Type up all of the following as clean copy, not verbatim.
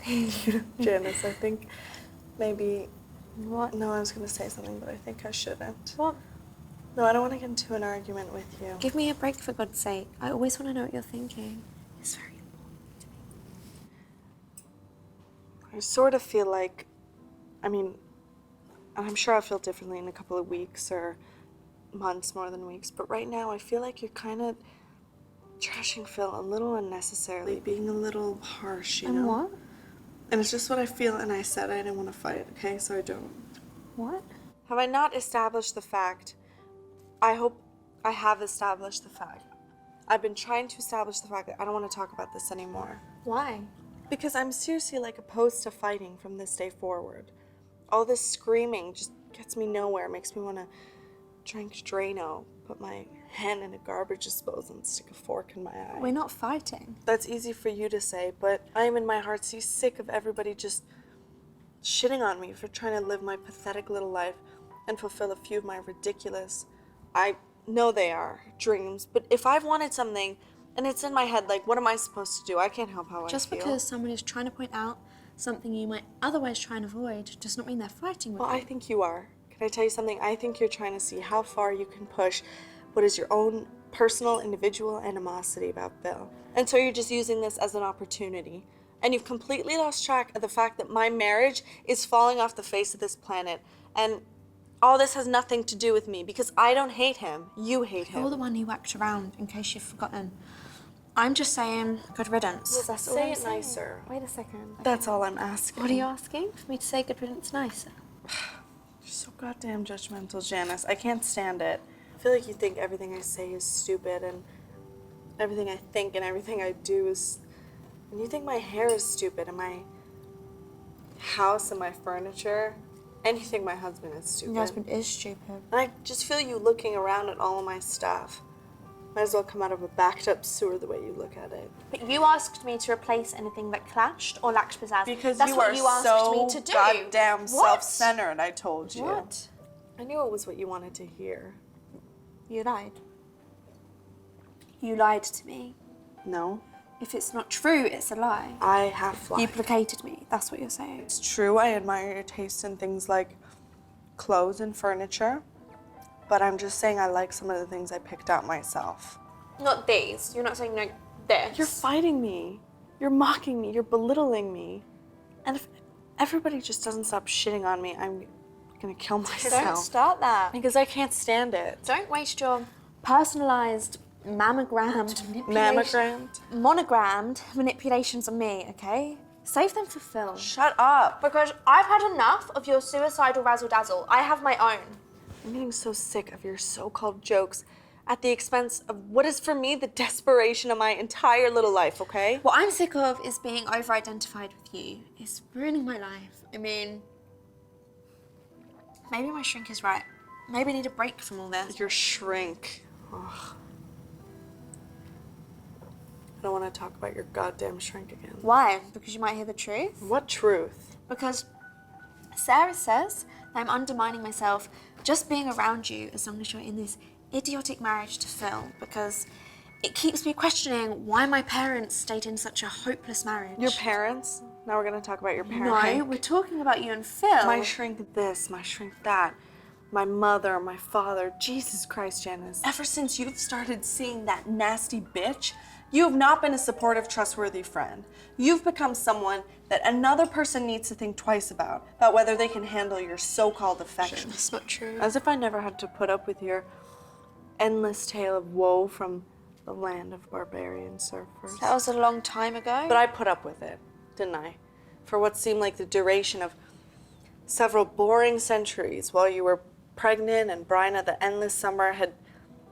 Janice, I think maybe... What? No, I was going to say something, but I think I shouldn't. What? No, I don't want to get into an argument with you. Give me a break, for God's sake. I always want to know what you're thinking. It's very important to me. I sort of feel like, I mean, I'm sure I'll feel differently in a couple of weeks or months more than weeks, but right now I feel like you're kind of trashing Phil a little unnecessarily, being a little harsh, you know? And what? And it's just what I feel, and I said I didn't want to fight, okay? So I don't. What? Have I not established the fact? I hope I have established the fact. I've been trying to establish the fact that I don't want to talk about this anymore. Why? Because I'm seriously like opposed to fighting from this day forward. All this screaming just gets me nowhere, makes me want to drink Drano, put my hand in a garbage disposal and stick a fork in my eye. We're not fighting. That's easy for you to say, but I am in my heart so sick of everybody just shitting on me for trying to live my pathetic little life and fulfill a few of my ridiculous, I know they are, dreams. But if I've wanted something and it's in my head, like, what am I supposed to do? I can't help how I feel. Just because someone is trying to point out something you might otherwise try and avoid does not mean they're fighting with you. Well, I think you are. Can I tell you something? I think you're trying to see how far you can push what is your own personal, individual animosity about Bill. And so you're just using this as an opportunity. And you've completely lost track of the fact that my marriage is falling off the face of this planet. And all this has nothing to do with me because I don't hate him. You hate him. You're the one who whacked around, in case you've forgotten. I'm just saying, good riddance. Well, That's all say I'm it saying. nicer. Wait a second. That's all I'm asking. What are you asking? For me to say good riddance nicer? You're so goddamn judgmental, Janice. I can't stand it. I feel like you think everything I say is stupid and everything I think and everything I do is... And you think my hair is stupid and my house and my furniture, and you think my husband is stupid. Your husband is stupid. And I just feel you looking around at all of my stuff. Might as well come out of a backed up sewer the way you look at it. But you asked me to replace anything that clashed or lacked pizzazz. Because that's you what are you asked so me to do. goddamn What? self-centered, I told you. What? I knew it was what you wanted to hear. You lied. You lied to me. No. If it's not true, it's a lie. I have lied. You placated me. That's what you're saying. It's true, I admire your taste in things like clothes and furniture, but I'm just saying I like some of the things I picked out myself. Not these. You're not saying like this. You're fighting me. You're mocking me. You're belittling me. And if everybody just doesn't stop shitting on me, I'm gonna kill myself. Don't start that. Because I can't stand it. Don't waste your personalized, mammogrammed, Mammogrammed? monogrammed manipulations on me, okay? Save them for Phil. Shut up. Because I've had enough of your suicidal razzle-dazzle. I have my own. I'm getting so sick of your so-called jokes at the expense of what is for me the desperation of my entire little life, okay? What I'm sick of is being over-identified with you. It's ruining my life. I mean, maybe my shrink is right. Maybe I need a break from all this. Your shrink. Ugh. I don't want to talk about your goddamn shrink again. Why? Because you might hear the truth? What truth? Because Sarah says that I'm undermining myself just being around you as long as you're in this idiotic marriage to Phil, because it keeps me questioning why my parents stayed in such a hopeless marriage. Your parents? Now we're going to talk about your parents. No, we're talking about you and Phil. My shrink this, my shrink that. My mother, my father. Jesus Christ, Janice. Ever since you've started seeing that nasty bitch, you have not been a supportive, trustworthy friend. You've become someone that another person needs to think twice about whether they can handle your so-called affection. That's not true. As if I never had to put up with your endless tale of woe from the land of barbarian surfers. That was a long time ago. But I put up with it, didn't I? For what seemed like the duration of several boring centuries while you were pregnant and Bryna, the endless summer, had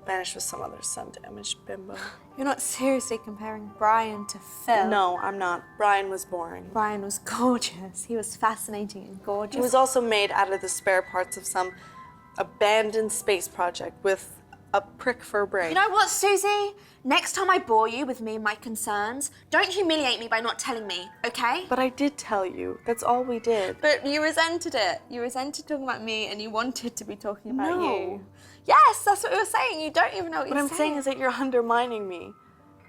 vanished with some other sun-damaged bimbo. You're not seriously comparing Brian to Phil. No, I'm not. Brian was boring. Brian was gorgeous. He was fascinating and gorgeous. He was also made out of the spare parts of some abandoned space project with a prick for a brain. You know what, Susie? Next time I bore you with me and my concerns, don't humiliate me by not telling me, okay? But I did tell you. That's all we did. But you resented it. You resented talking about me and you wanted to be talking about No. you. Yes, that's what we were saying. You don't even know what What you're I'm saying is that you're undermining me.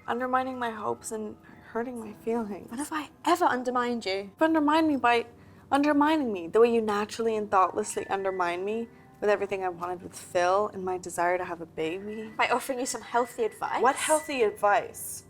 Undermining my hopes and hurting my feelings. When have I ever undermined you? You've undermined me by undermining me, the way you naturally and thoughtlessly undermine me with everything I wanted with Phil and my desire to have a baby. By offering you some healthy advice? What healthy advice?